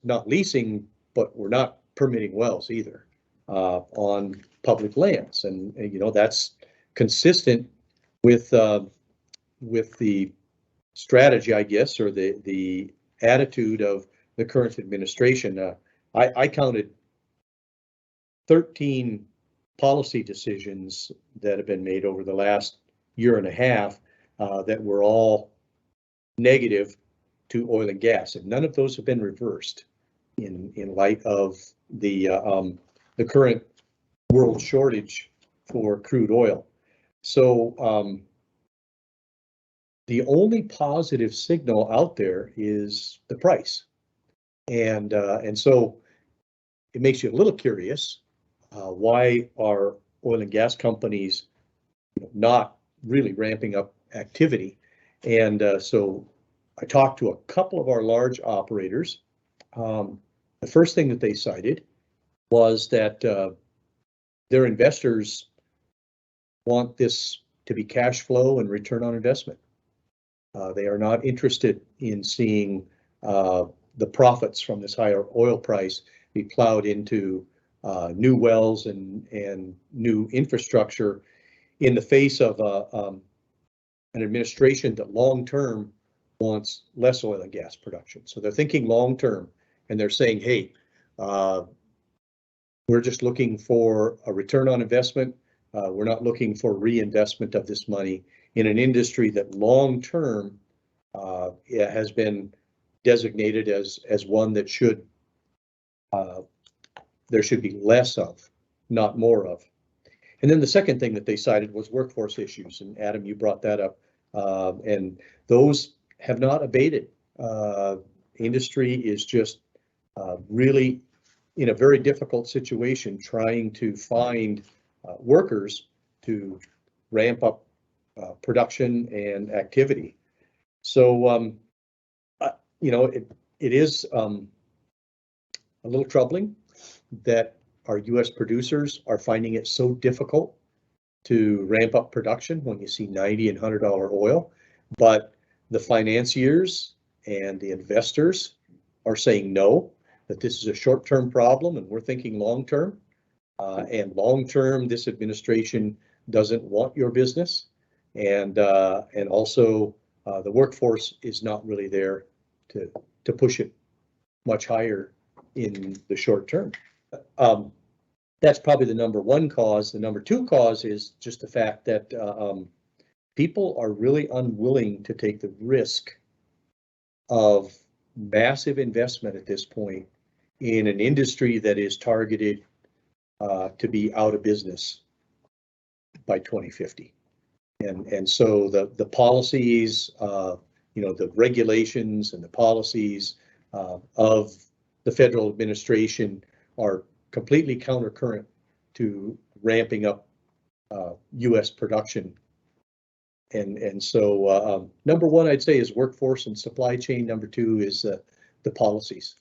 not leasing, but we're not permitting wells either on public lands, and that's consistent with the strategy, I guess, or the attitude of the current administration. I counted 13 policy decisions that have been made over the last year and a half that were all negative to oil and gas, and none of those have been reversed in light of the current world shortage for crude oil. So the only positive signal out there is the price, and so it makes you a little curious. Why are oil and gas companies not really ramping up activity? And so I talked to a couple of our large operators. The first thing that they cited was that their investors want this to be cash flow and return on investment. They are not interested in seeing the profits from this higher oil price be plowed into new wells and new infrastructure in the face of an administration that long-term wants less oil and gas production. So they're thinking long-term, and they're saying, hey, we're just looking for a return on investment. We're not looking for reinvestment of this money in an industry that long-term has been designated as one that should there should be less of, not more of. And then the second thing that they cited was workforce issues. And Adam, you brought that up. And those have not abated. Industry is just really in a very difficult situation trying to find workers to ramp up production and activity. So, it is a little troubling that our U.S. producers are finding it so difficult to ramp up production when you see $90 and $100 oil, but the financiers and the investors are saying no, that this is a short-term problem and we're thinking long-term. And long-term, this administration doesn't want your business, and also the workforce is not really there to push it much higher in the short term. That's probably the number one cause. The number two cause is just the fact that people are really unwilling to take the risk of massive investment at this point in an industry that is targeted to be out of business by 2050. And so the policies, the regulations and the policies of the federal administration are completely countercurrent to ramping up U.S. production. And so number one, I'd say, is workforce and supply chain. Number two is the policies.